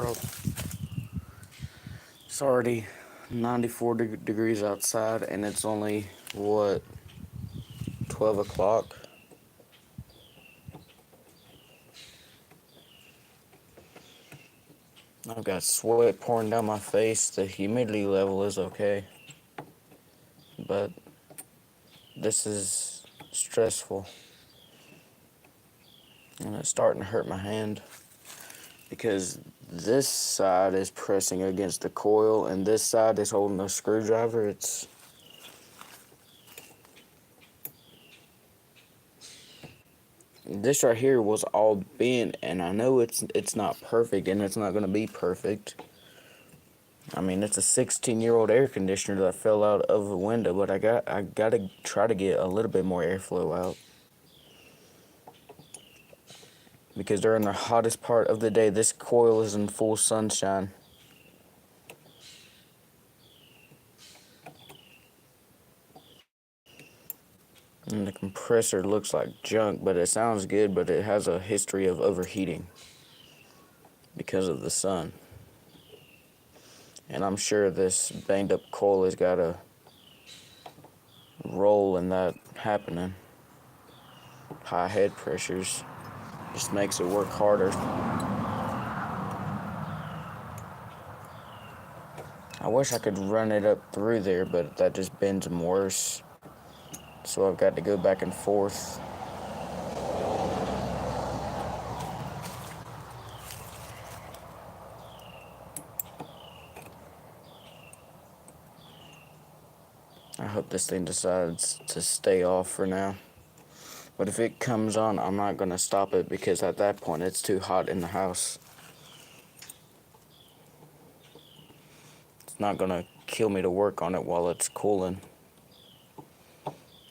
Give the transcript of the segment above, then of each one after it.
bro. It's already 94 degrees outside, and it's only, what, 12 o'clock? I've got sweat pouring down my face. The humidity level is okay, but this is stressful, and it's starting to hurt my hand because this side is pressing against the coil and this side is holding the screwdriver. This right here was all bent, and I know it's not perfect, and it's not going to be perfect. I mean, it's a 16-year-old air conditioner that fell out of a window, but I got to try to get a little bit more airflow out. Because during the hottest part of the day, this coil is in full sunshine. And the compressor looks like junk, but it sounds good, but it has a history of overheating because of the sun. And I'm sure this banged up coil has got a role in that happening. High head pressures just makes it work harder. I wish I could run it up through there, but that just bends them worse. So I've got to go back and forth. I hope this thing decides to stay off for now. But if it comes on, I'm not going to stop it because at that point it's too hot in the house. It's not going to kill me to work on it while it's cooling.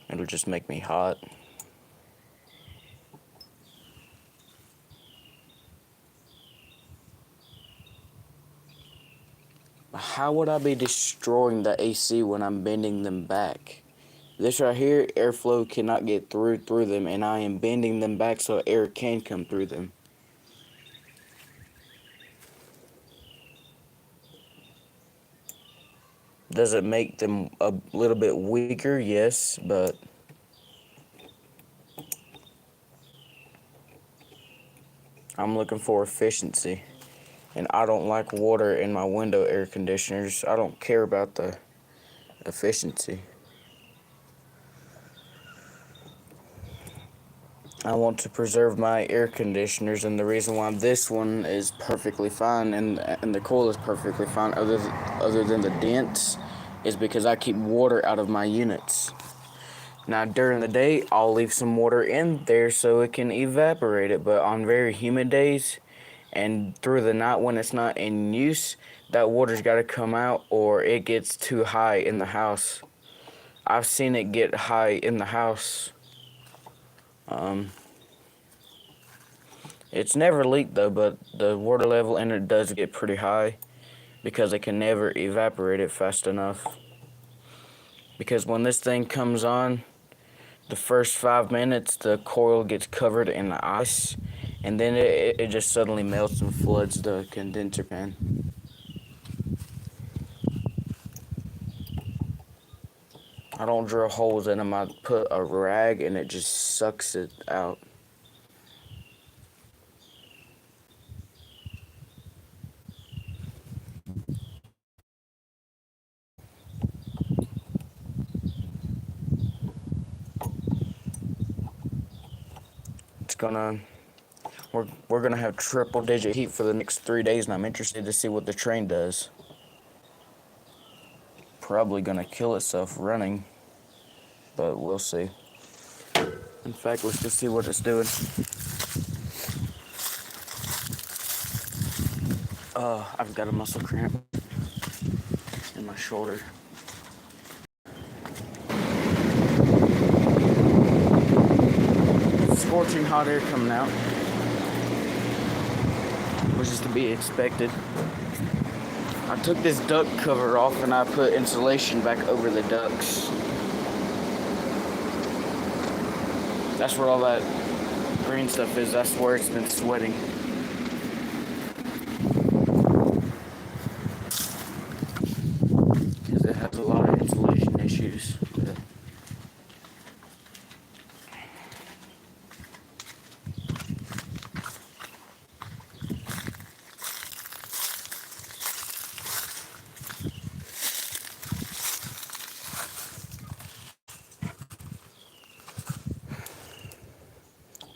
It'll just make me hot. How would I be destroying the AC when I'm bending them back? This right here, airflow cannot get through them, and I am bending them back so air can come through them. Does it make them a little bit weaker? Yes, but I'm looking for efficiency. And I don't like water in my window air conditioners. I don't care about the efficiency. I want to preserve my air conditioners, and the reason why this one is perfectly fine and the coil is perfectly fine other than the dents is because I keep water out of my units. Now during the day I'll leave some water in there so it can evaporate it, but on very humid days and through the night when it's not in use, that water's got to come out or it gets too high in the house. I've seen it get high in the house. It's never leaked though, but the water level in it does get pretty high because it can never evaporate it fast enough. Because when this thing comes on, the first 5 minutes the coil gets covered in ice, and then it just suddenly melts and floods the condenser pan. I don't drill holes in them, I put a rag and it just sucks it out. We're gonna have triple digit heat for the next 3 days, and I'm interested to see what the train does. Probably gonna kill itself running, but we'll see. In fact, let's just see what it's doing. I've got a muscle cramp in my shoulder. Scorching hot air coming out, which is to be expected. I took this duct cover off and I put insulation back over the ducts. That's where all that green stuff is. That's where it's been sweating.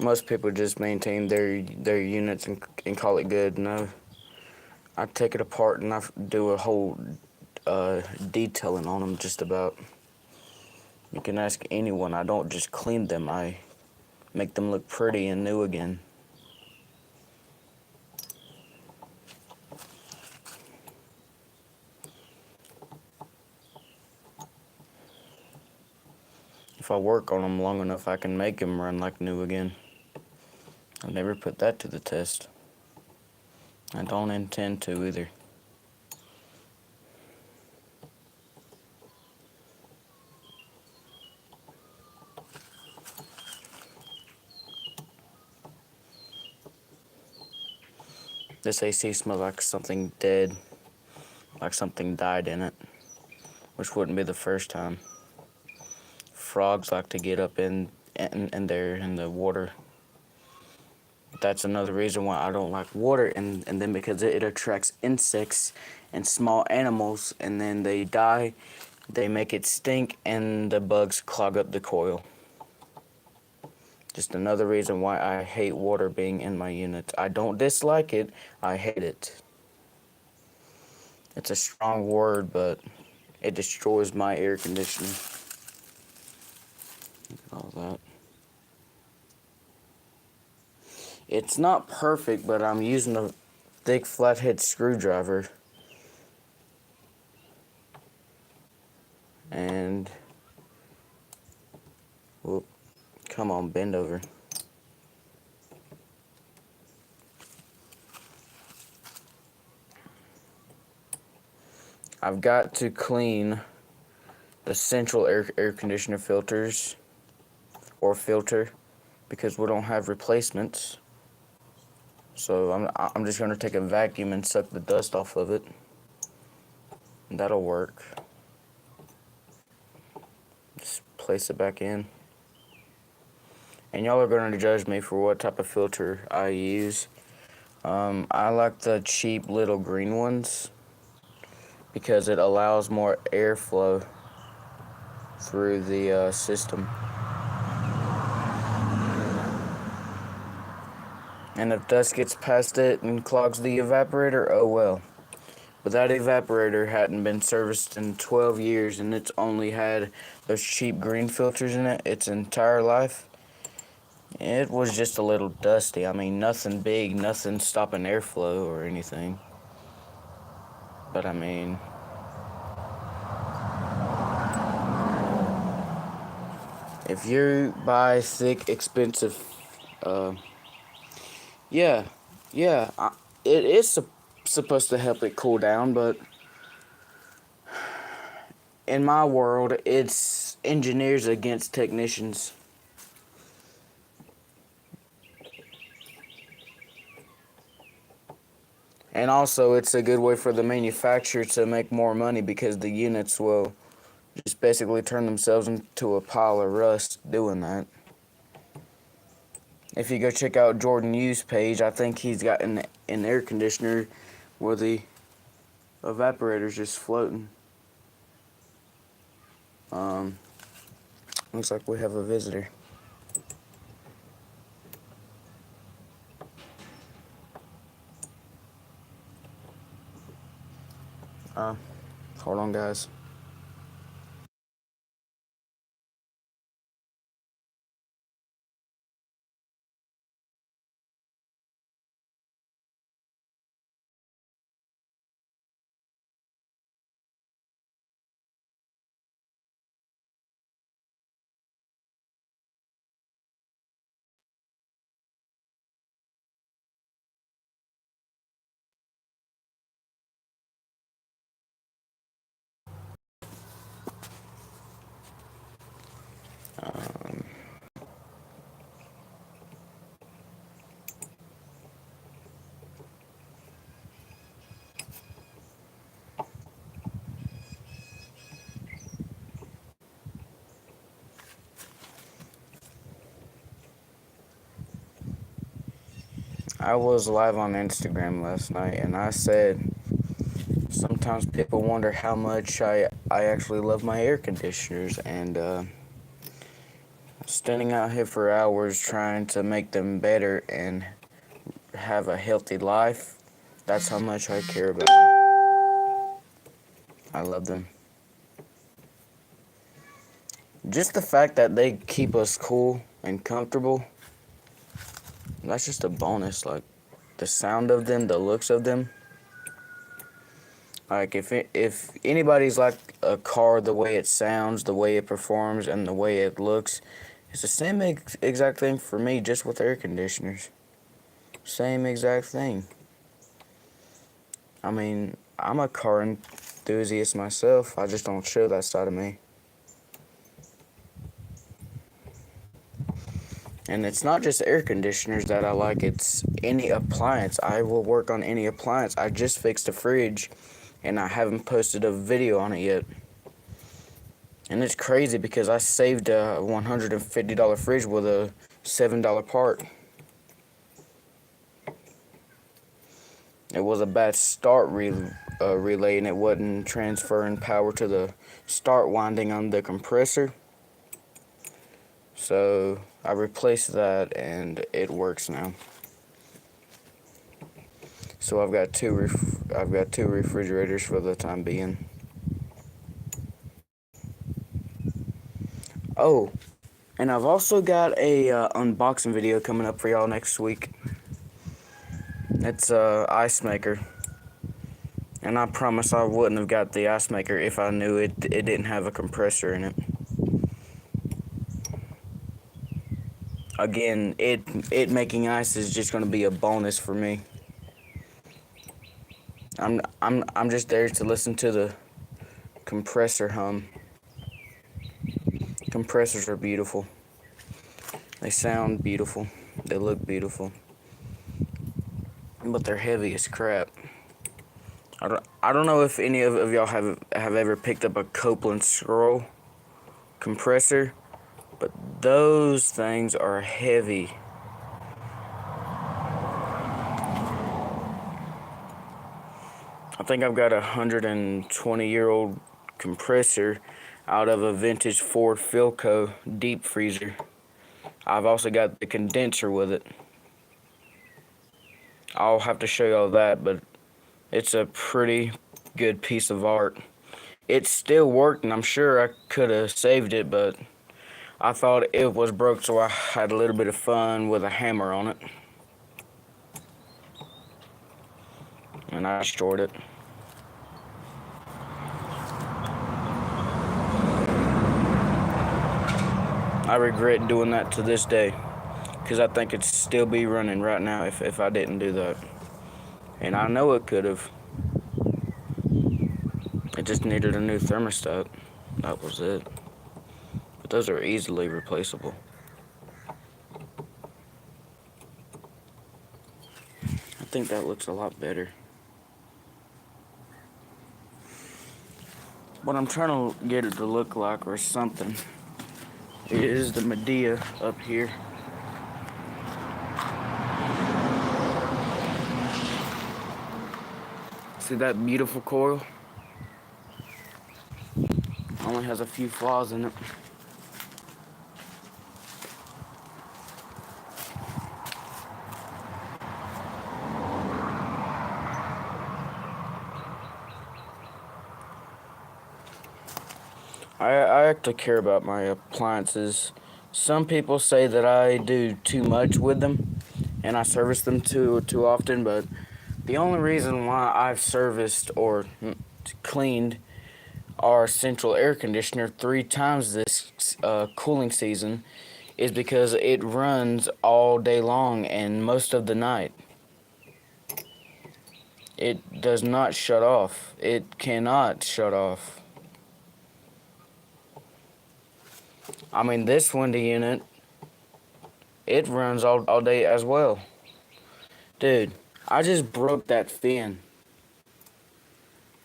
Most people just maintain their units and call it good. No, I take it apart and I do a whole detailing on them. Just about. You can ask anyone. I don't just clean them. I make them look pretty and new again. If I work on them long enough, I can make them run like new again. I've never put that to the test. I don't intend to either. This AC smells like something dead, like something died in it, which wouldn't be the first time. Frogs like to get up in there in the water. That's another reason why I don't like water, and then because it attracts insects and small animals, and then they die, they make it stink, and the bugs clog up the coil. Just another reason why I hate water being in my unit. I don't dislike it, I hate it. It's a strong word, but it destroys my air conditioning. All that. It's not perfect, but I'm using a thick flathead screwdriver. And, whoop, come on, bend over. I've got to clean the central air conditioner filters or filter because we don't have replacements. So I'm just gonna take a vacuum and suck the dust off of it. That'll work. Just place it back in. And y'all are gonna judge me for what type of filter I use. I like the cheap little green ones because it allows more airflow through the system. And if dust gets past it and clogs the evaporator, oh well. But that evaporator hadn't been serviced in 12 years and it's only had those cheap green filters in it its entire life. It was just a little dusty. I mean, nothing big, nothing stopping airflow or anything. But I mean, if you buy thick, expensive, yeah, it is supposed to help it cool down, but in my world, it's engineers against technicians. And also, it's a good way for the manufacturer to make more money because the units will just basically turn themselves into a pile of rust doing that. If you go check out Jordan Yu's page, I think he's got an air conditioner where the evaporator's just floating. Looks like we have a visitor. Hold on, guys. I was live on Instagram last night, and I said sometimes people wonder how much I actually love my air conditioners, and standing out here for hours trying to make them better and have a healthy life. That's how much I care about them. I love them. Just the fact that they keep us cool and comfortable, that's just a bonus. Like, the sound of them, the looks of them. Like, if anybody's like a car, the way it sounds, the way it performs, and the way it looks, it's the same exact thing for me, just with air conditioners. Same exact thing. I mean, I'm a car enthusiast myself. I just don't show that side of me. And it's not just air conditioners that I like, it's any appliance. I will work on any appliance. I just fixed a fridge, and I haven't posted a video on it yet. And it's crazy because I saved a $150 fridge with a $7 part. It was a bad start relay, and it wasn't transferring power to the start winding on the compressor. So I replaced that, and it works now. So I've got two refrigerators for the time being. Oh, and I've also got a unboxing video coming up for y'all next week. It's a ice maker, and I promise I wouldn't have got the ice maker if I knew it didn't have a compressor in it. Again, it making ice is just going to be a bonus for me. I'm just there to listen to the compressor hum. Compressors are beautiful. They sound beautiful. They look beautiful. But they're heavy as crap. I don't know if any of y'all have ever picked up a Copeland scroll compressor, but those things are heavy. I think I've got a 120-year-old compressor out of a vintage Ford Philco deep freezer. I've also got the condenser with it. I'll have to show y'all that, but it's a pretty good piece of art. It still worked, and I'm sure I could have saved it, but I thought it was broke, so I had a little bit of fun with a hammer on it. And I destroyed it. I regret doing that to this day, because I think it'd still be running right now if I didn't do that. And I know it could have. It just needed a new thermostat. That was it. But those are easily replaceable. I think that looks a lot better. What I'm trying to get it to look like or something is the Medea up here. See that beautiful coil? Only has a few flaws in it. I actually care about my appliances. Some people say that I do too much with them and I service them too often, but the only reason why I've serviced or cleaned our central air conditioner 3 times this cooling season is because it runs all day long and most of the night. It does not shut off. It cannot shut off. I mean, this window unit, it runs all day as well. Dude, I just broke that fin.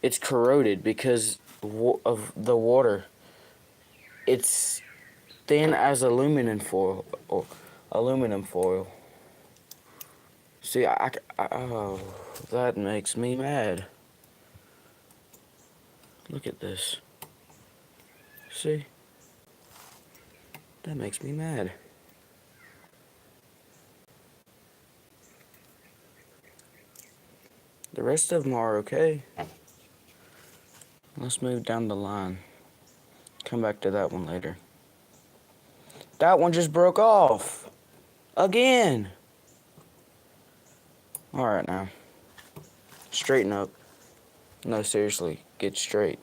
It's corroded because of the water. It's thin as aluminum foil. See, oh, that makes me mad. Look at this. See? That makes me mad. The rest of them are okay. Let's move down the line. Come back to that one later. That one just broke off. Again. Alright now. Straighten up. No, seriously. Get straight.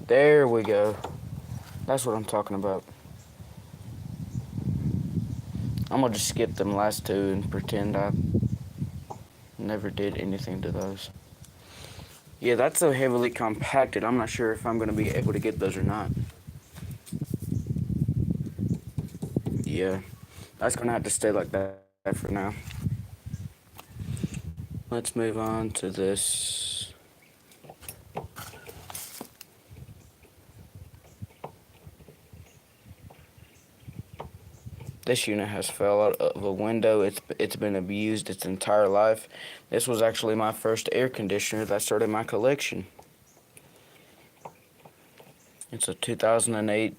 There we go. That's what I'm talking about. I'm gonna just skip them last two and pretend I never did anything to those. Yeah, that's so heavily compacted. I'm not sure if I'm gonna be able to get those or not. Yeah, that's gonna have to stay like that for now. Let's move on to this. This unit has fell out of a window. It's been abused its entire life. This was actually my first air conditioner that started my collection. It's a 2008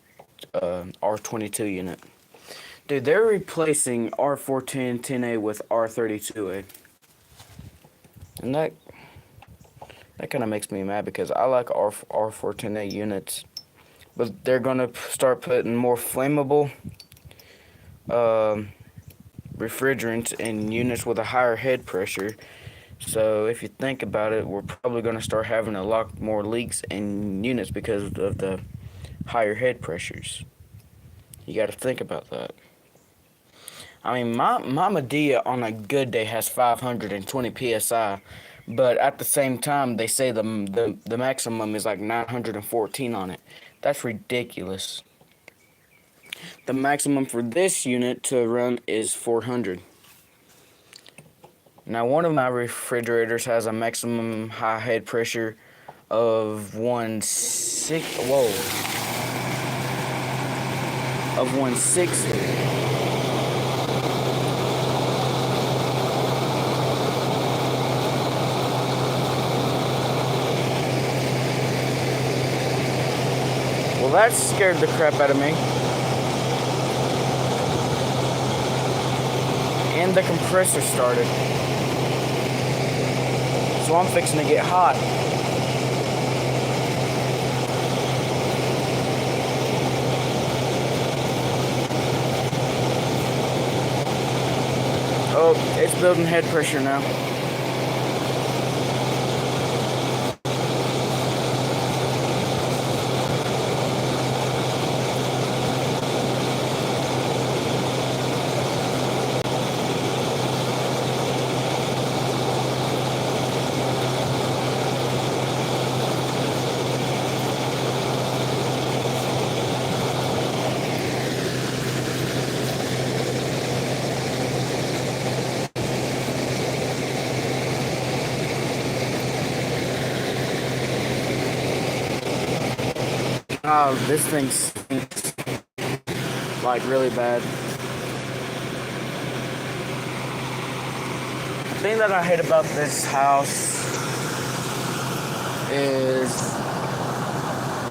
R22 unit. Dude, they're replacing R410 10A with R32A. And that kind of makes me mad because I like R410A units. But they're going to start putting more flammable refrigerants in units with a higher head pressure. So if you think about it, we're probably going to start having a lot more leaks in units because of the higher head pressures. You got to think about that. I mean, my Medea on a good day has 520 psi, but at the same time, they say the maximum is like 914 on it. That's ridiculous. The maximum for this unit to run is 400. Now, one of my refrigerators has a maximum high head pressure of 160. Well, that scared the crap out of me. And the compressor started. So I'm fixing to get hot. Oh, it's building head pressure now. Oh, this thing stinks, like really bad. The thing that I hate about this house is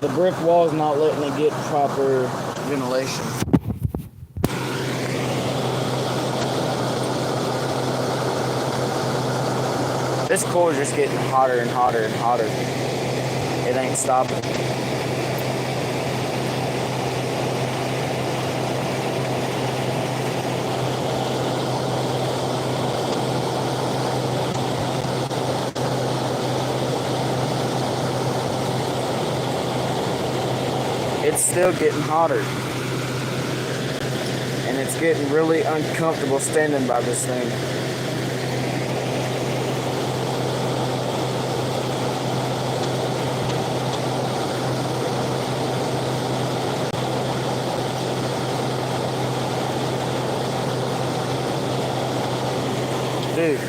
the brick walls not letting it get proper ventilation. This coil is just getting hotter and hotter and hotter. It ain't stopping. It's still getting hotter. And it's getting really uncomfortable standing by this thing. Dude,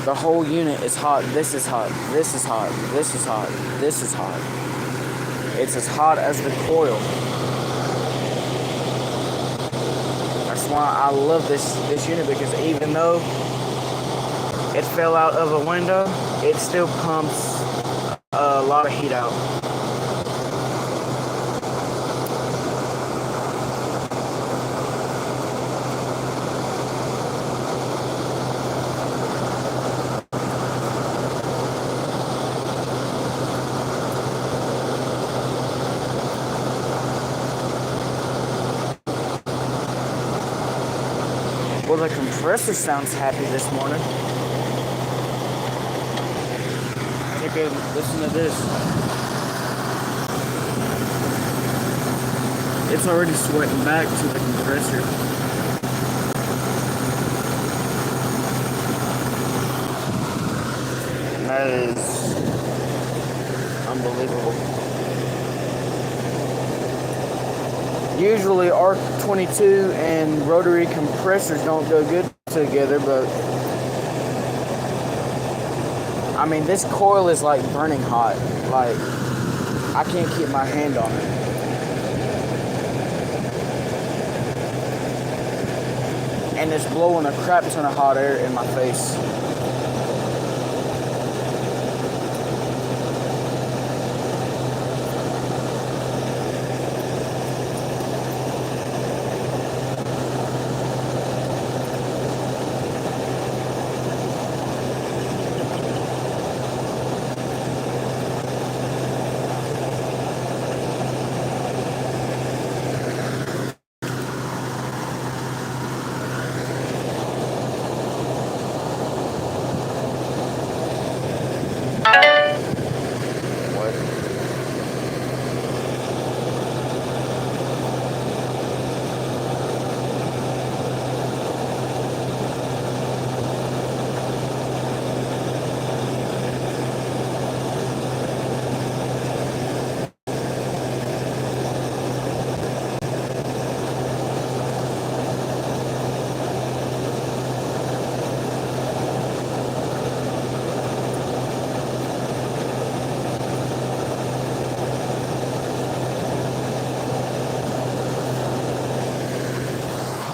the whole unit is hot. This is hot. This is hot. This is hot. This is hot. It's as hot as the coil. That's why I love this unit, because even though it fell out of a window, it still pumps a lot of heat out. Well, the compressor sounds happy this morning. Take a listen to this. It's already sweating back to the compressor. That is unbelievable. Usually R22 and rotary compressors don't go good together, but I mean, this coil is like burning hot. Like, I can't keep my hand on it. And it's blowing a crap ton of hot air in my face.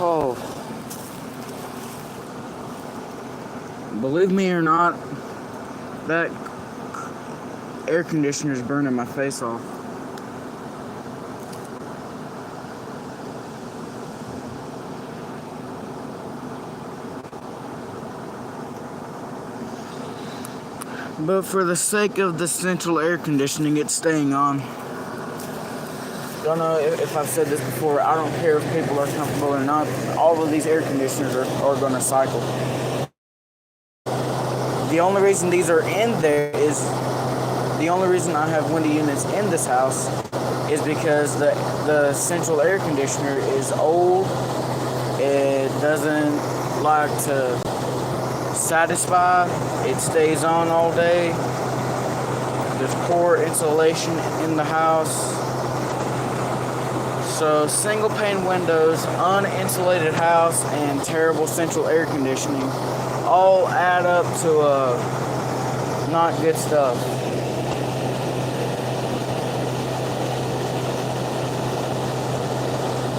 Oh, believe me or not, that air conditioner is burning my face off. But for the sake of the central air conditioning, it's staying on. Don't know if I've said this before. I don't care if people are comfortable or not. All of these air conditioners are going to cycle. The only reason these are in there is, the only reason I have window units in this house is because the central air conditioner is old. It doesn't like to satisfy. It stays on all day. There's poor insulation in the house. So single pane windows, uninsulated house, and terrible central air conditioning all add up to not good stuff.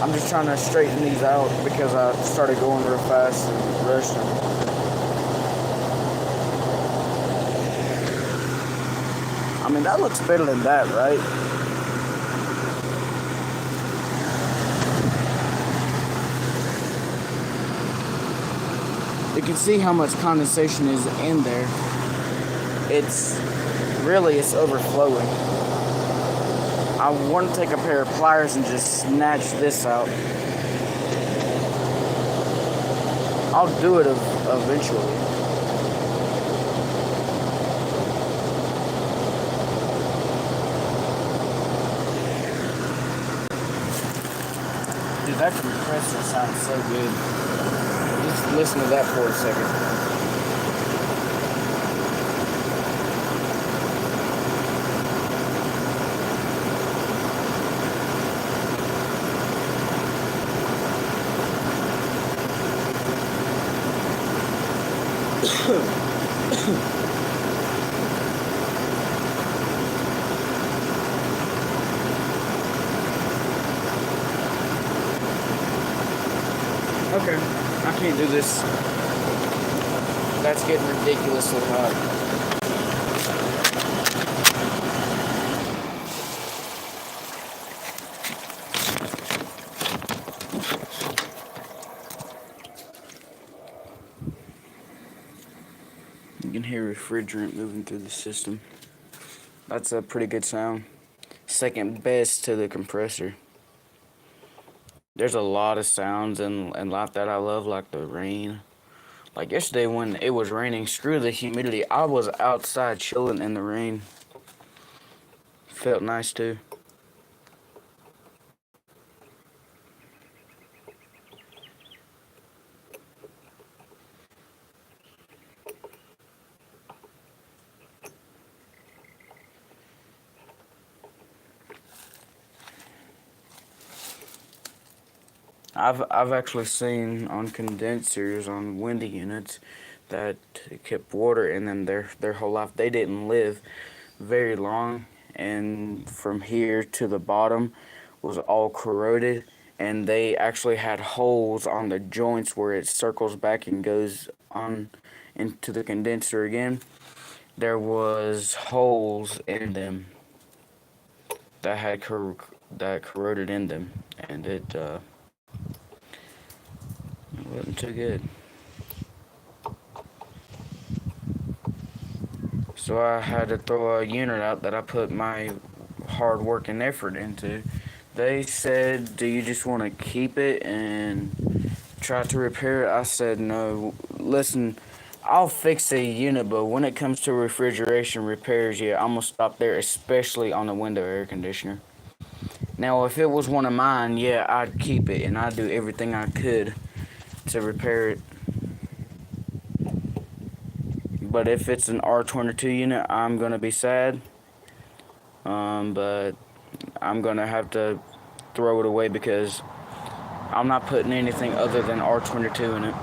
I'm just trying to straighten these out because I started going real fast and rushing. I mean, that looks better than that, right? You can see how much condensation is in there. It's overflowing. I want to take a pair of pliers and just snatch this out. I'll do it eventually. Dude, that compressor sounds so good. Just listen to that for a second. Okay, I can't do this. That's getting ridiculously hot. You can hear refrigerant moving through the system. That's a pretty good sound. Second best to the compressor. There's a lot of sounds and life that I love, like the rain. Like yesterday when it was raining, screw the humidity. I was outside chilling in the rain. Felt nice too. I've actually seen on condensers on windy units that kept water in them their whole life. They didn't live very long, and from here to the bottom was all corroded, and they actually had holes on the joints where it circles back and goes on into the condenser again. There was holes in them that had that corroded in them, and it wasn't too good. So I had to throw a unit out that I put my hard work and effort into. They said, "Do you just want to keep it and try to repair it?" I said, "No. Listen, I'll fix a unit, but when it comes to refrigeration repairs, yeah, I'm gonna stop there, especially on the window air conditioner. Now, if it was one of mine, yeah, I'd keep it and I'd do everything I could to repair it. But if it's an R22 unit, I'm gonna be sad. But I'm gonna have to throw it away because I'm not putting anything other than R22 in it.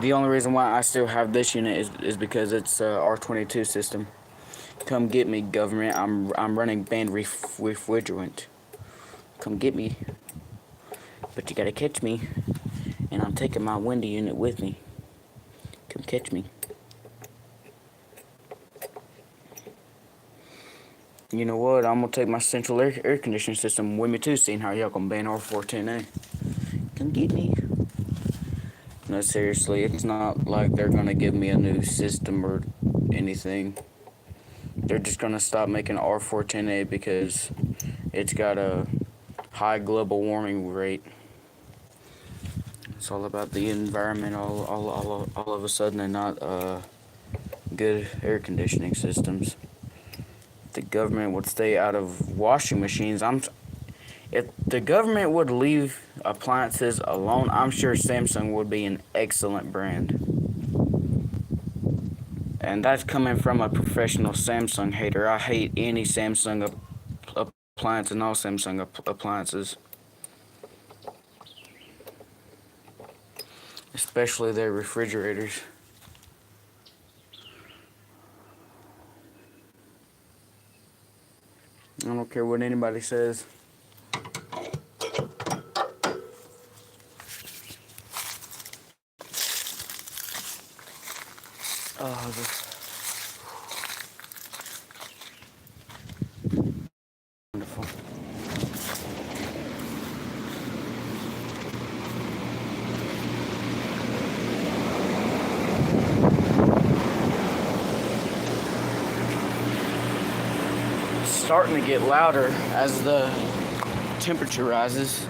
The only reason why I still have this unit is because it's a R22 system. Come get me, government. I'm running banned refrigerant. Come get me. But you gotta catch me. And I'm taking my windy unit with me. Come catch me. You know what? I'm gonna take my central air conditioning system with me too, seeing how y'all gonna ban R410A. Come get me. No, seriously, it's not like they're gonna give me a new system or anything. They're just gonna stop making R410A because it's got a high global warming rate. It's all about the environment all of a sudden and not good air conditioning systems. If the government would stay out of washing machines, if the government would leave appliances alone, I'm sure Samsung would be an excellent brand. And that's coming from a professional Samsung hater. I hate any Samsung appliance and all Samsung appliances. Especially their refrigerators. I don't care what anybody says. Oh, this wonderful. It's starting to get louder as the temperature rises.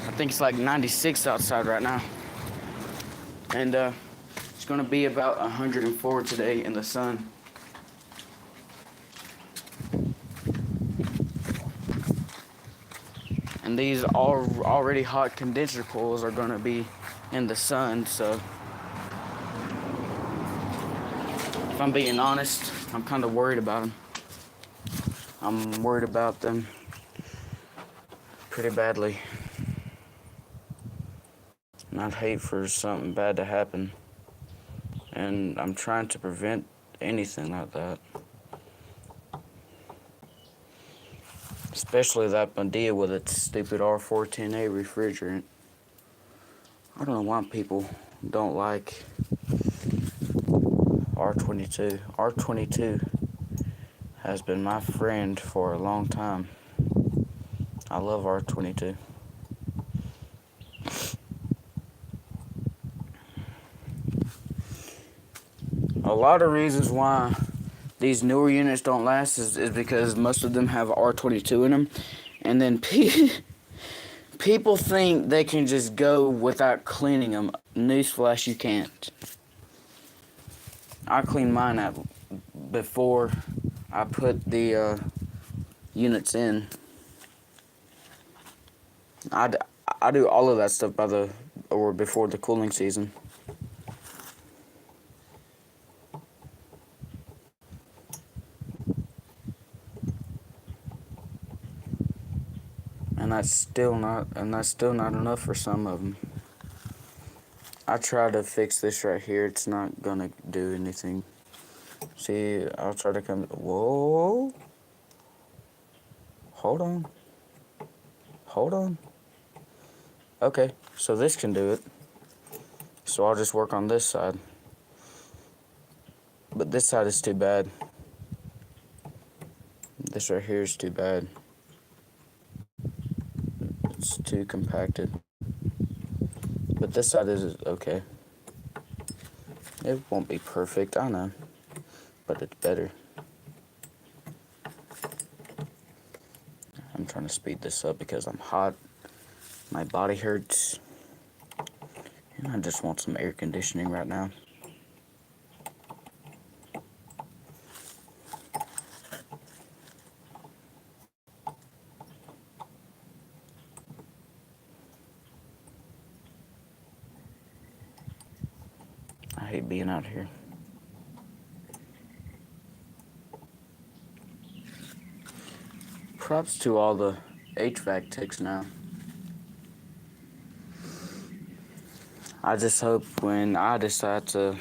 I think it's like 96 outside right now. And it's going to be about 104 today in the sun. And these already hot condenser coils are going to be in the sun, so if I'm being honest, I'm kind of worried about them. I'm worried about them pretty badly. And I'd hate for something bad to happen. And I'm trying to prevent anything like that. Especially that Medea with its stupid R410A refrigerant. I don't know why people don't like R22. R22 has been my friend for a long time. I love R22. A lot of reasons why these newer units don't last is because most of them have R22 in them. And then People think they can just go without cleaning them. Newsflash, you can't. I clean mine out before I put the units in. I do all of that stuff before the cooling season. And that's still not enough for some of them. I try to fix this right here. It's not gonna do anything. See, I'll try to come. Whoa. Hold on. Hold on. Okay, so this can do it. So I'll just work on this side. But this side is too bad. This right here is too bad. It's too compacted. But this side is okay. It won't be perfect, I know. But it's better. I'm trying to speed this up because I'm hot. My body hurts. And I just want some air conditioning right now. I hate being out here. Props to all the HVAC techs now. I just hope when I decide to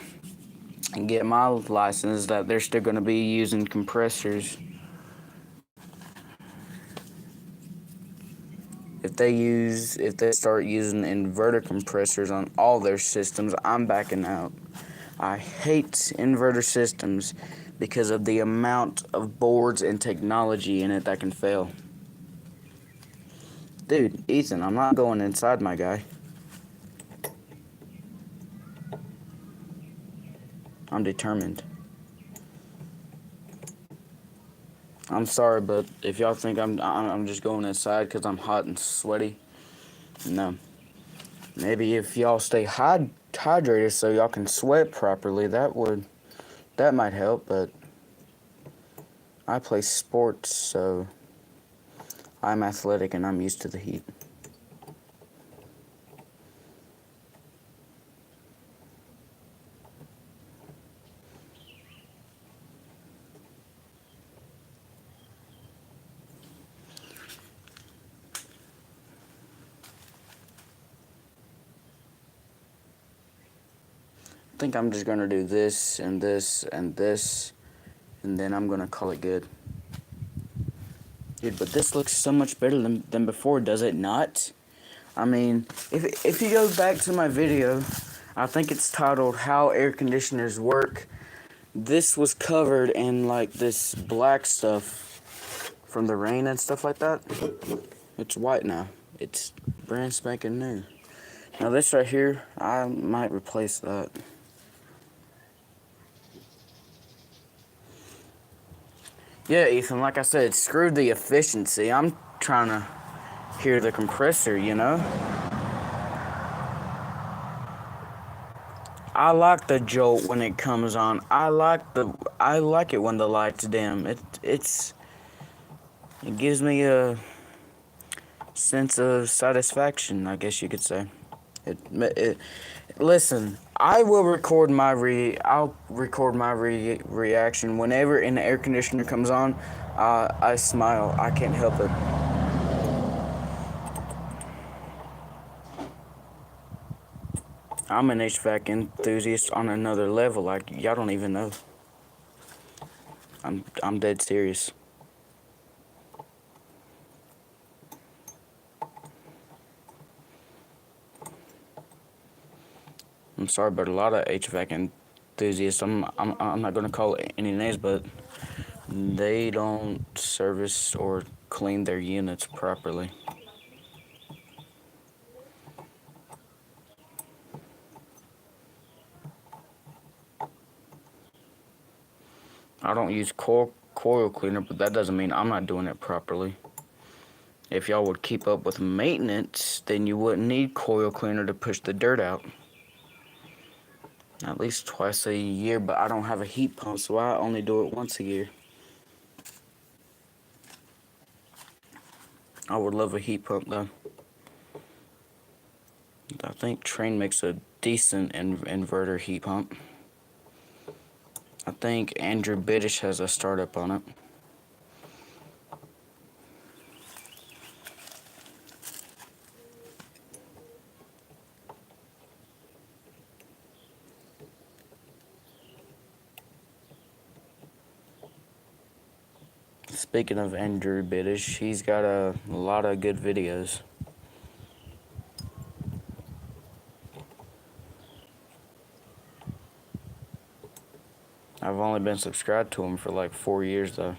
get my license that they're still going to be using compressors. If they start using inverter compressors on all their systems, I'm backing out. I hate inverter systems because of the amount of boards and technology in it that can fail. Dude, Ethan, I'm not going inside, my guy. I'm determined. I'm sorry, but if y'all think I'm just going inside because I'm hot and sweaty, no. Maybe if y'all stay hydrated so y'all can sweat properly, that might help, but I play sports, so I'm athletic and I'm used to the heat. I think I'm just gonna do this and this and this, and then I'm gonna call it good. Dude, but this looks so much better than before, does it not? I mean, if you go back to my video, I think it's titled How Air Conditioners Work. This was covered in like this black stuff from the rain and stuff like that. It's white now. It's brand spanking new. Now this right here, I might replace that. Yeah, Ethan, like I said, screw the efficiency. I'm trying to hear the compressor, you know? I like the jolt when it comes on. I like it when the lights dim. It gives me a sense of satisfaction, I guess you could say. Listen, I'll record my reaction whenever an air conditioner comes on. I smile. I can't help it. I'm an HVAC enthusiast on another level, like y'all don't even know. I'm dead serious. I'm sorry, but a lot of HVAC enthusiasts, I'm not gonna call any names, but they don't service or clean their units properly. I don't use coil cleaner, but that doesn't mean I'm not doing it properly. if y'all would keep up with maintenance, then you wouldn't need coil cleaner to push the dirt out. At least twice a year, but I don't have a heat pump, so I only do it once a year. I would love a heat pump though. I think Train makes a decent inverter heat pump. I think Andrew Biddish has a startup on it. Speaking of Andrew Biddish, he's got a lot of good videos. I've only been subscribed to him for like 4 years though.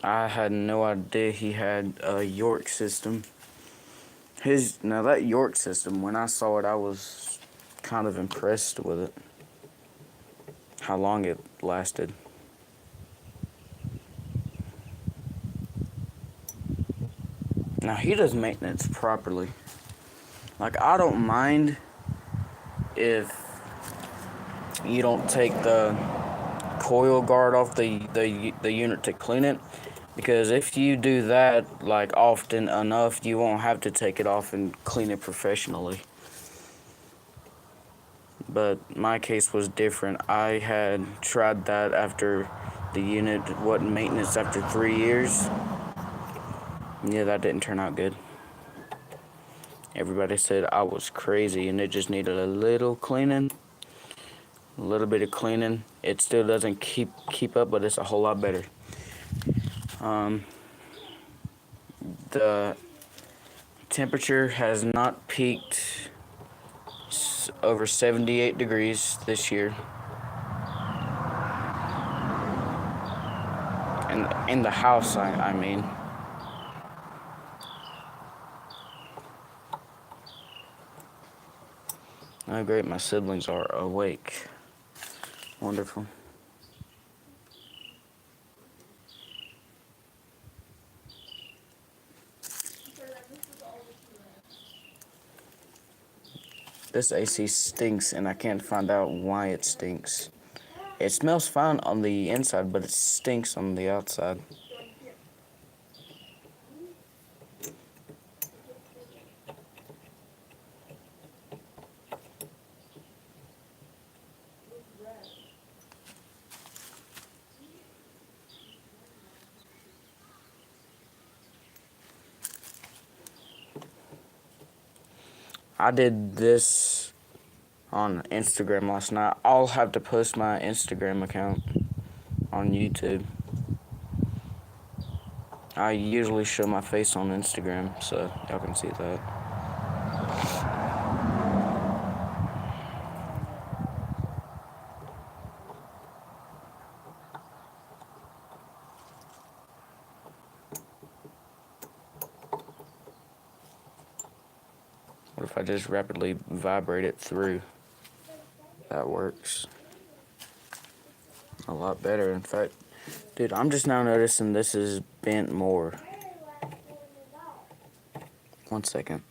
I had no idea he had a York system. Now that York system, when I saw it, I was kind of impressed with it. How long it lasted. Now he does maintenance properly. Like, I don't mind if you don't take the coil guard off the unit to clean it, because if you do that like often enough, you won't have to take it off and clean it professionally. But my case was different. I had tried that after the unit wasn't maintenance after 3 years. Yeah, that didn't turn out good. Everybody said I was crazy and it just needed a little cleaning. A little bit of cleaning. It still doesn't keep up, but it's a whole lot better. The temperature has not peaked over 78 degrees this year. And in the house, I mean. Oh great, my siblings are awake. Wonderful. This AC stinks and I can't find out why it stinks. It smells fine on the inside, but it stinks on the outside. I did this on Instagram last night. I'll have to post my Instagram account on YouTube. I usually show my face on Instagram, so y'all can see that. What if I just rapidly vibrate it through? That works a lot better. In fact, dude, I'm just now noticing this is bent more. 1 second.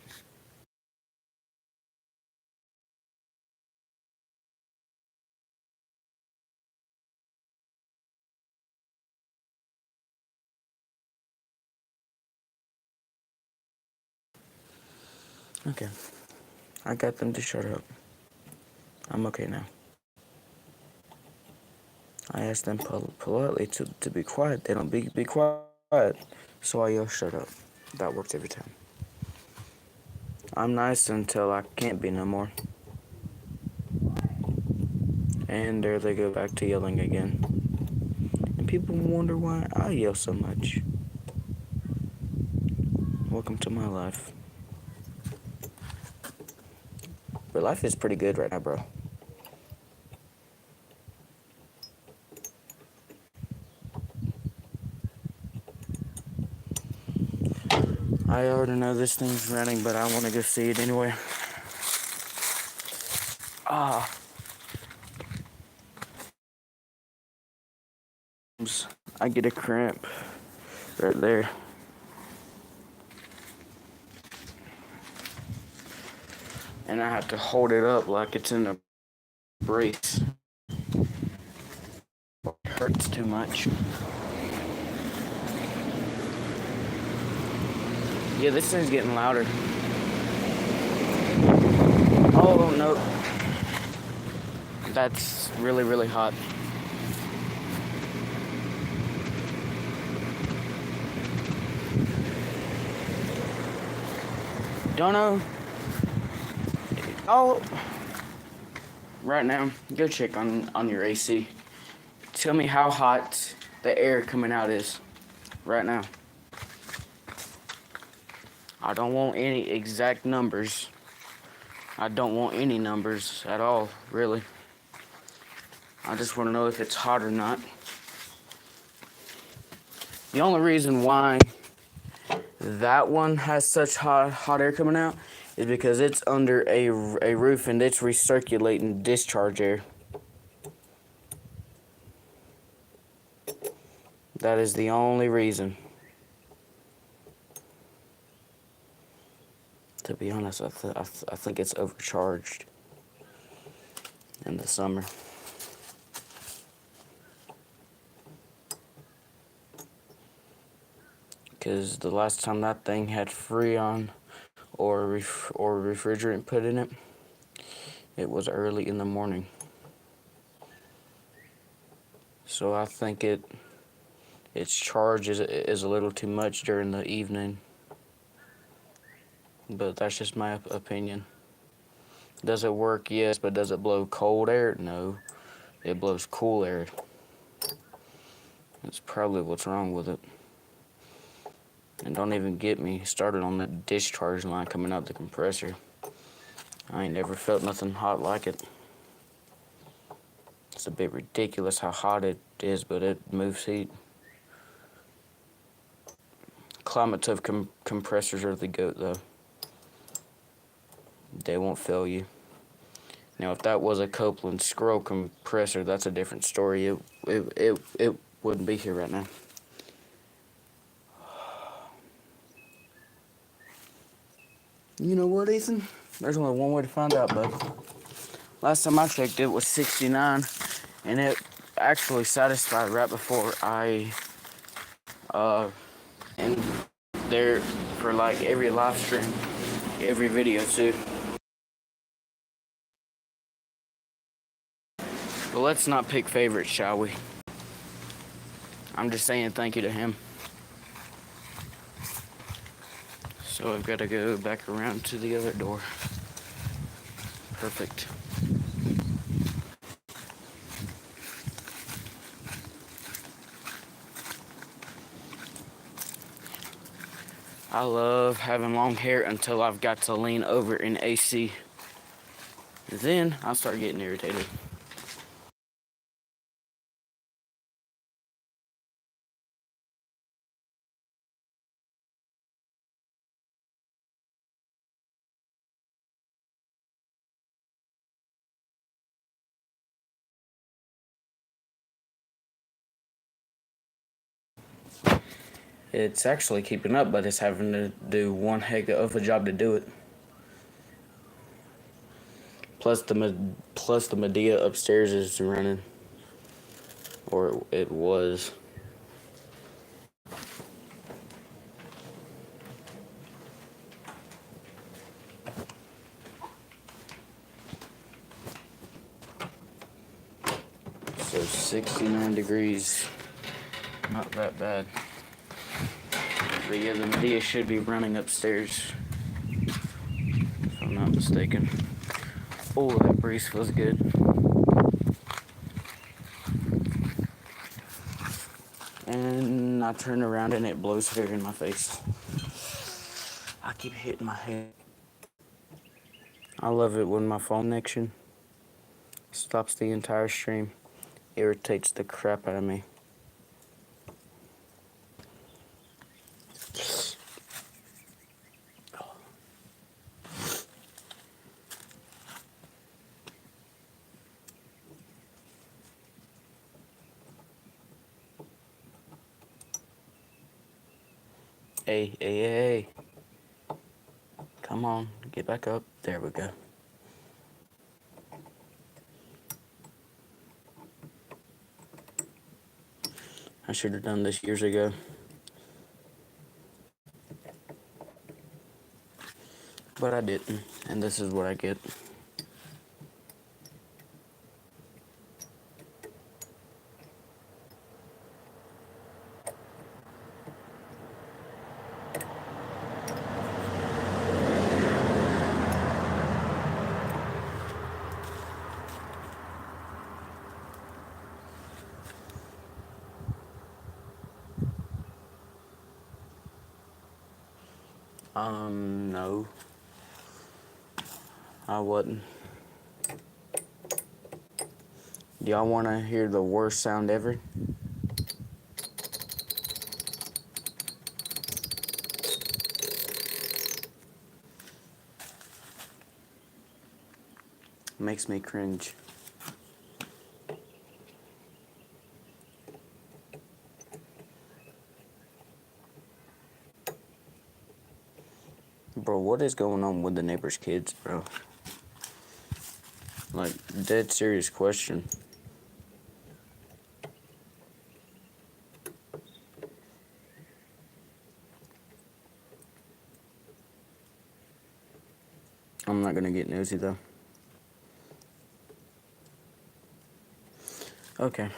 Okay. I got them to shut up. I'm okay now. I asked them politely to be quiet. They don't be quiet. So I yell, shut up. That works every time. I'm nice until I can't be no more. And there they go back to yelling again. And people wonder why I yell so much. Welcome to my life. But life is pretty good right now, bro. I already know this thing's running, but I want to go see it anyway. I get a cramp right there. and I have to hold it up like it's in a brace. It hurts too much. Yeah, this thing's getting louder. Oh no, that's really, really hot. Don't know. Oh, right now, go check on your AC. Tell me how hot the air coming out is right now. I don't want any exact numbers. I don't want any numbers at all, really. I just want to know if it's hot or not. The only reason why that one has such hot air coming out is because it's under a roof and it's recirculating discharge air. That is the only reason. To be honest, I think it's overcharged in the summer. Because the last time that thing had Freon or refrigerant put in it, it was early in the morning. So I think its charge is a little too much during the evening. But that's just my opinion. Does it work? Yes, but does it blow cold air? No. It blows cool air. That's probably what's wrong with it. And don't even get me started on that discharge line coming out the compressor. I ain't never felt nothing hot like it. It's a bit ridiculous how hot it is, but it moves heat. Climate-tough compressors are the goat, though. They won't fail you. Now, if that was a Copeland scroll compressor, that's a different story. It wouldn't be here right now. You know what, Ethan? There's only one way to find out, bud. Last time I checked, it was 69, and it actually satisfied right before I and there for like every live stream, every video too. But let's not pick favorites, shall we? I'm just saying thank you to him. So I've got to go back around to the other door. Perfect. I love having long hair until I've got to lean over in AC. Then I'll start getting irritated. It's actually keeping up, but it's having to do one heck of a job to do it. Plus the Medea upstairs is running, or it was. So 69 degrees, not that bad. But yeah, the Medea should be running upstairs, if I'm not mistaken. Oh, that breeze feels good. And I turn around and it blows hair in my face. I keep hitting my head. I love it when my phone connection stops the entire stream. Irritates the crap out of me. Hey. Come on, get back up. There we go. I should have done this years ago. But I didn't, and this is what I get. No. I wasn't. Do y'all want to hear the worst sound ever? Makes me cringe. Bro, what is going on with the neighbor's kids, bro? Like, dead serious question. I'm not gonna get nosy though. Okay.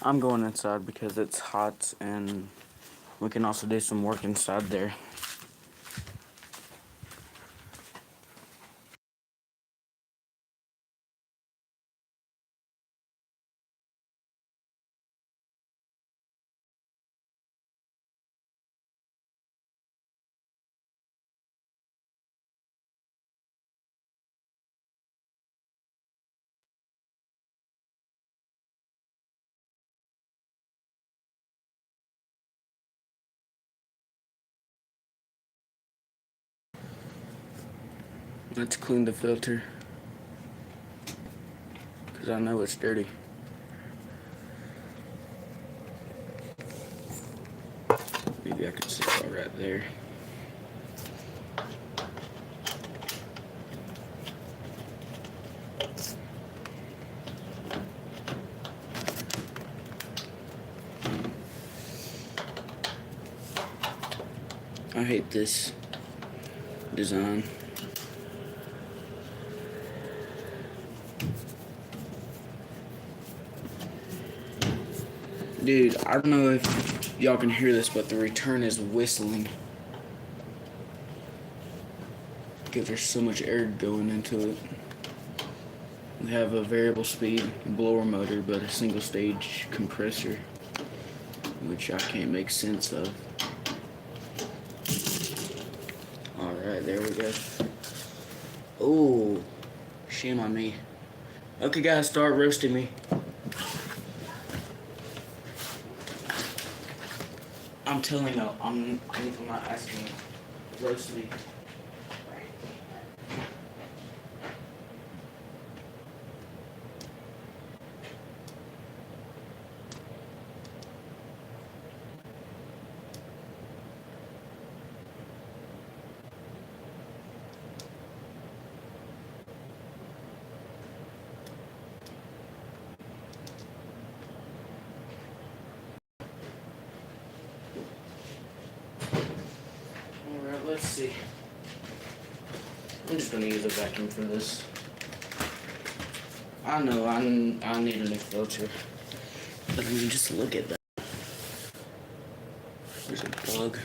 I'm going inside because it's hot and we can also do some work inside there. Let's clean the filter. Because I know it's dirty. Maybe I can sit right there. I hate this design. Dude, I don't know if y'all can hear this, but the return is whistling. Because there's so much air going into it. We have a variable speed blower motor, but a single stage compressor, which I can't make sense of. Alright, there we go. Oh, shame on me. Okay, guys, start roasting me. I'm telling you, I'm not asking you. Roast me. Alright, let's see. I'm just gonna use a vacuum for this. I know, I need a new filter. But I mean, just look at that. There's a bug.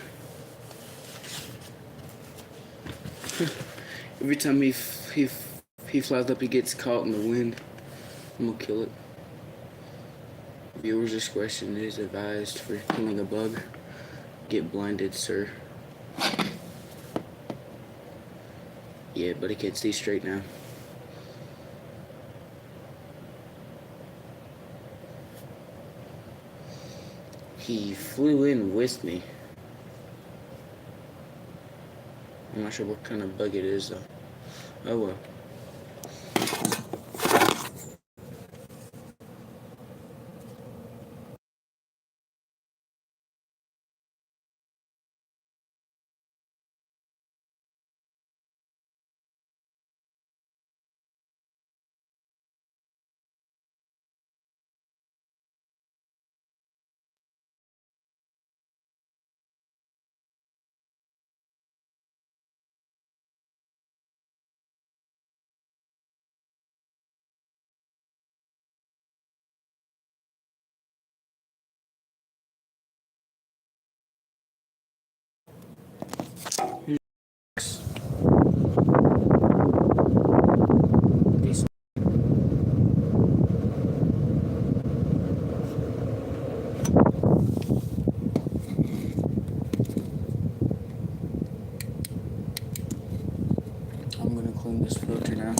Every time he flies up, he gets caught in the wind. I'm gonna kill it. Viewers' discretion is advised for killing a bug. Get blinded, sir. Yeah, but he can't see straight now. He flew in with me. I'm not sure what kind of bug it is though. Oh well. I'm gonna clean this filter now.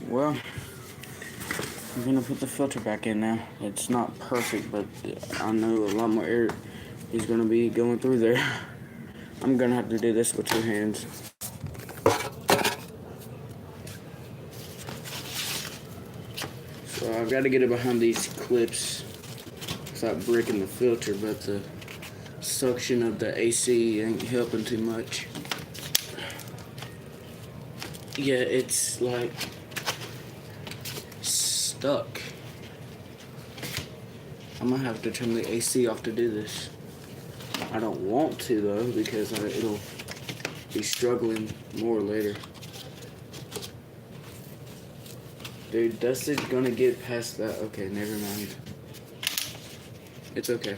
Well, I'm gonna put the filter back in now. It's not perfect, but I know a lot more air is gonna be going through there. I'm gonna have to do this with two hands. So I've got to get it behind these clips without breaking the filter, but the suction of the AC ain't helping too much. Yeah, it's like stuck. I'm gonna have to turn the AC off to do this. I don't want to though, because it'll be struggling more later. Dude, Dustin's gonna get past that. Okay, never mind. It's okay.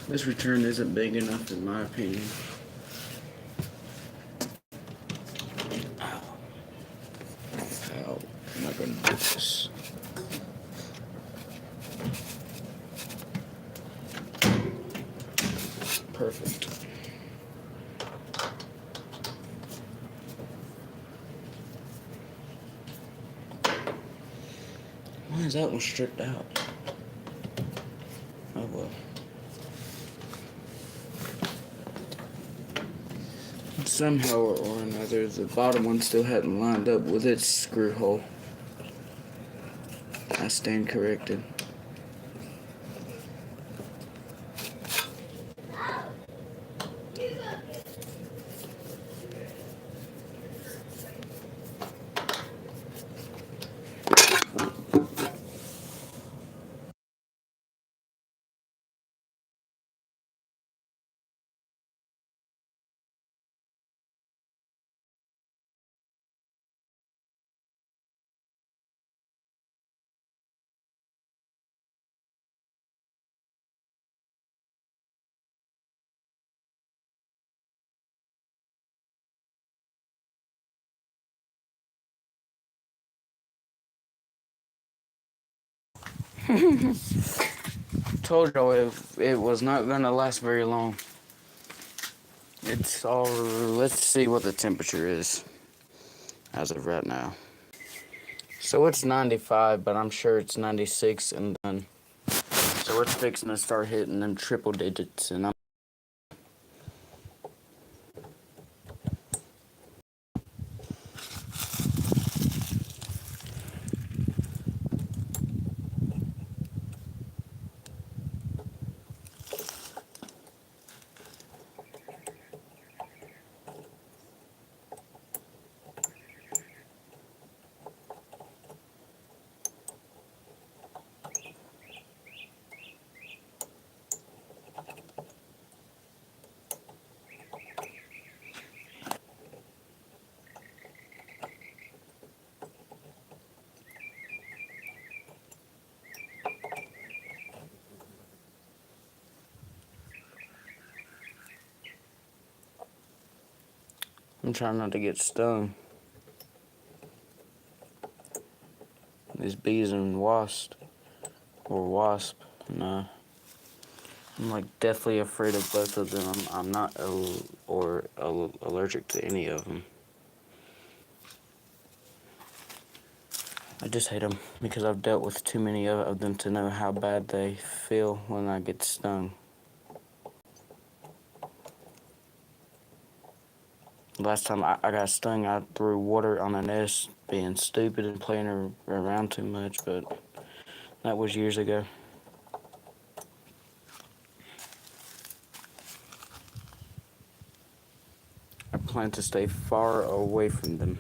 This return isn't big enough in my opinion. Ow. I'm not going to do this. Perfect. Why is that one stripped out? Oh well. Somehow or another, the bottom one still hadn't lined up with its screw hole. I stand corrected. Told you it was not gonna last very long. It's all. Let's see what the temperature is as of right now. So it's 95, but I'm sure it's 96 and done. So it's fixing to start hitting them triple digits, and I'm trying not to get stung. These bees and wasp, nah. I'm like deathly afraid of both of them. I'm not allergic to any of them. I just hate them because I've dealt with too many of them to know how bad they feel when I get stung. Last time I got stung, I threw water on a nest, being stupid and playing around too much, but that was years ago. I plan to stay far away from them.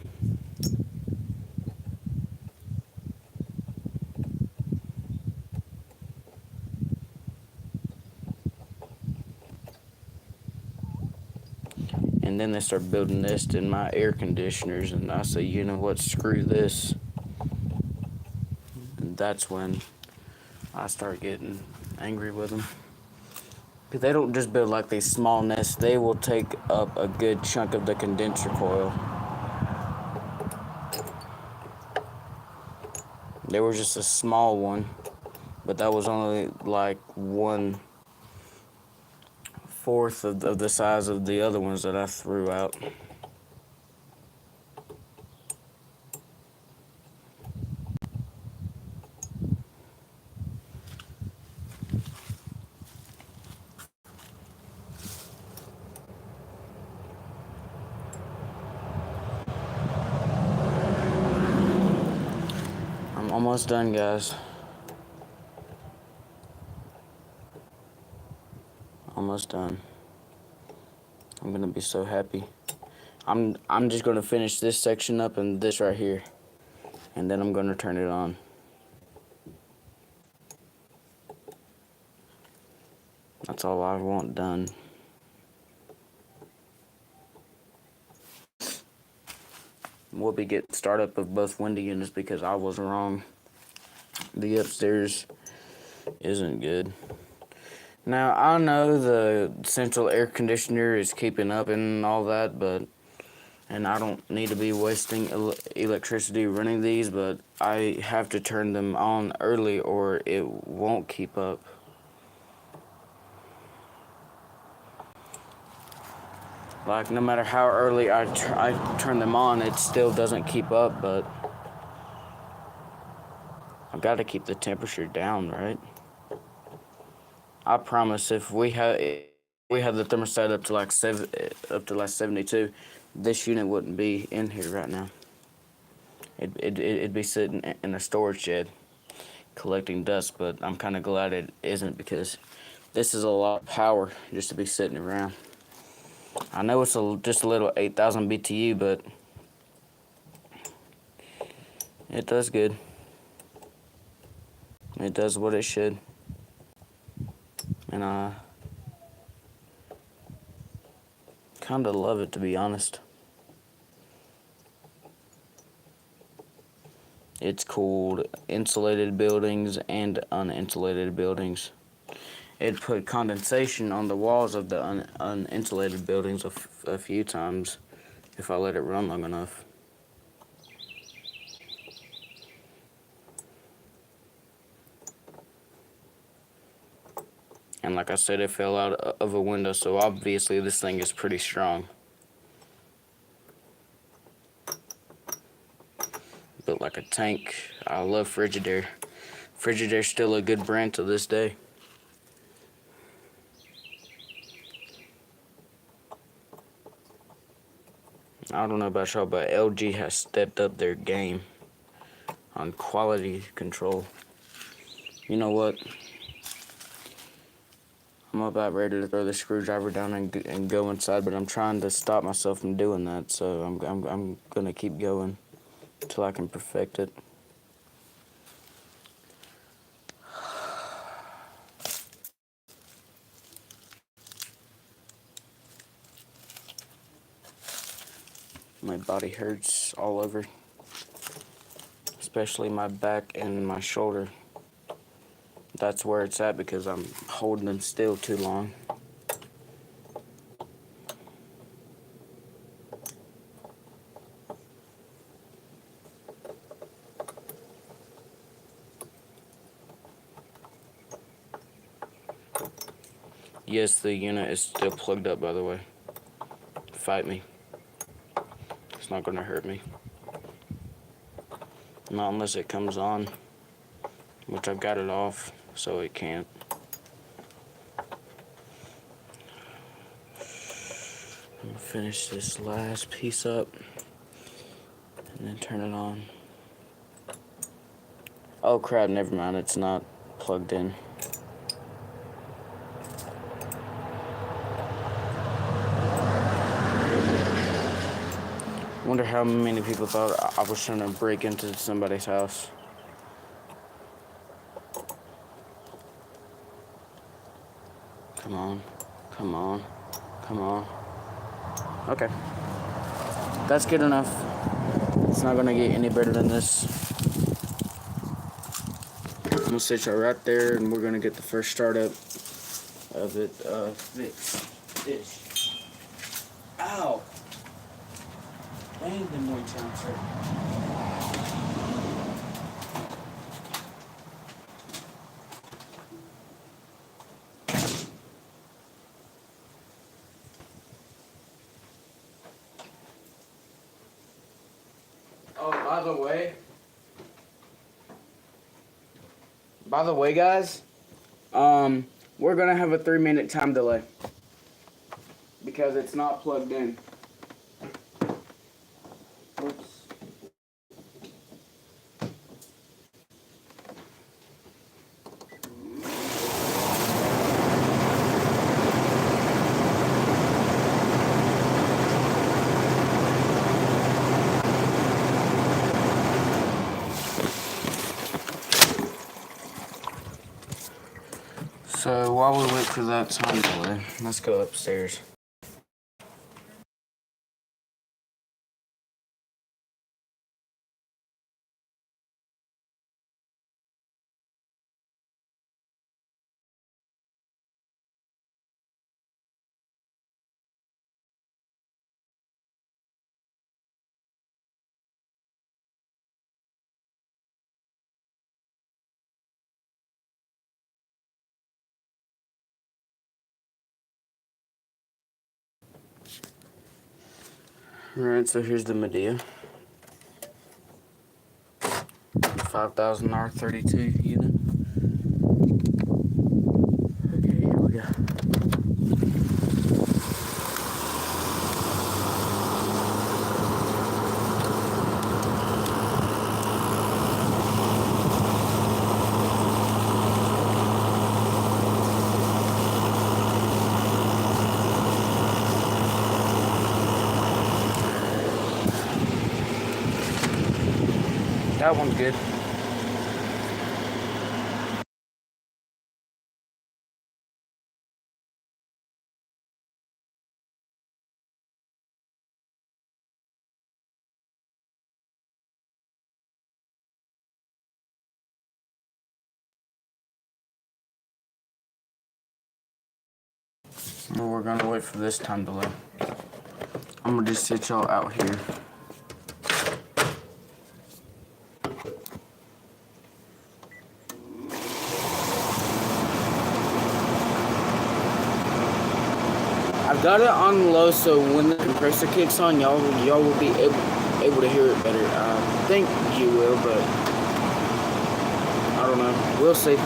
And then they start building nests in my air conditioners, and I say, you know what, screw this. And that's when I start getting angry with them. Because they don't just build like these small nests, they will take up a good chunk of the condenser coil. They were just a small one, but that was only like 1/4 of the size of the other ones that I threw out. I'm almost done, guys. Almost done. I'm gonna be so happy. I'm just gonna finish this section up and this right here, and then I'm gonna turn it on. That's all I want done. We'll be getting startup of both window units because I was wrong. The upstairs isn't good. Now, I know the central air conditioner is keeping up and all that, but and I don't need to be wasting electricity running these, but I have to turn them on early or it won't keep up. Like, no matter how early I turn them on, it still doesn't keep up, but I've got to keep the temperature down, right? I promise if we had the thermostat up to like 72, this unit wouldn't be in here right now. It'd be sitting in a storage shed collecting dust, but I'm kind of glad it isn't because this is a lot of power just to be sitting around. I know it's just a little 8,000 BTU, but it does good. It does what it should. And I kind of love it, to be honest. It's cooled insulated buildings and uninsulated buildings. It put condensation on the walls of the uninsulated buildings a few times if I let it run long enough. And like I said, it fell out of a window, so obviously this thing is pretty strong. Built like a tank. I love Frigidaire. Frigidaire's still a good brand to this day. I don't know about y'all, but LG has stepped up their game on quality control. You know what? I'm about ready to throw the screwdriver down and go inside, but I'm trying to stop myself from doing that, so I'm gonna keep going until I can perfect it. My body hurts all over, especially my back and my shoulder. That's where it's at because I'm holding them still too long. Yes, the unit is still plugged up, by the way. Fight me. It's not gonna hurt me. Not unless it comes on, which I've got it off, so it can't. I'm gonna finish this last piece up and then turn it on. Oh crap, never mind, it's not plugged in. Wonder how many people thought I was trying to break into somebody's house. Come on, come on, come on. Okay, that's good enough. It's not gonna get any better than this. I'm gonna sit you right there and we're gonna get the first startup of it fixed. Ow! Dang, them wind chimes hurt. Oh, by the way, guys, we're gonna have a 3-minute time delay because it's not plugged in. Oops. So while we wait for that time delay, let's go upstairs. Alright, so here's the Medea. 5000 R32 unit. Okay, here we go. That one's good. Well, we're gonna wait for this time delay. I'm gonna just sit y'all out here. I've got it on low, so when the compressor kicks on, y'all will be able to hear it better. I think you will, but I don't know. We'll see.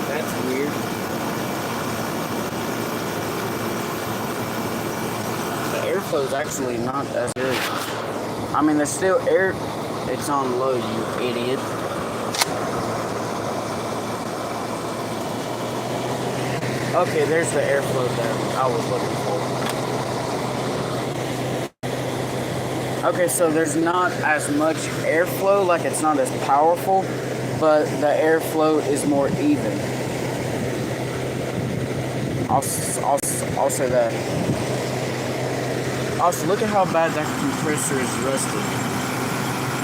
That's weird. The airflow is actually not as good. I mean, there's still air. It's on low, you idiot. Okay, there's the airflow that I was looking for. Okay, so there's not as much airflow, like it's not as powerful, but the airflow is more even. I'll say that. Also, look at how bad that compressor is rusted.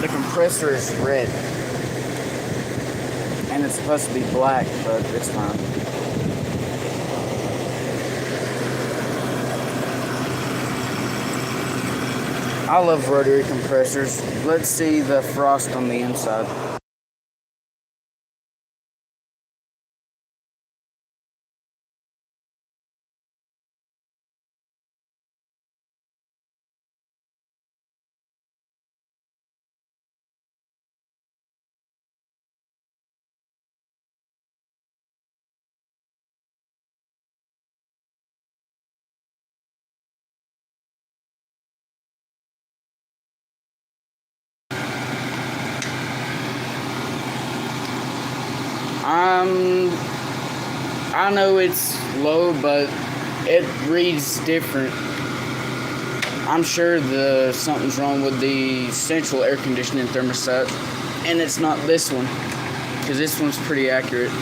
The compressor is red. And it's supposed to be black, but it's fine. I love rotary compressors. Let's see the frost on the inside. I know it's low, but it reads different. I'm sure something's wrong with the central air conditioning thermostat, and it's not this one, because this one's pretty accurate.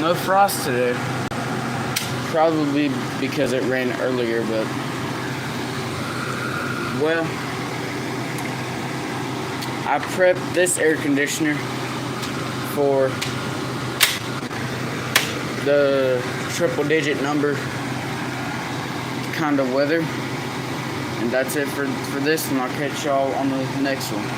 No frost today. Probably because it ran earlier, but well, I prepped this air conditioner for the triple digit number kind of weather, and that's it for this one. I'll catch y'all on the next one.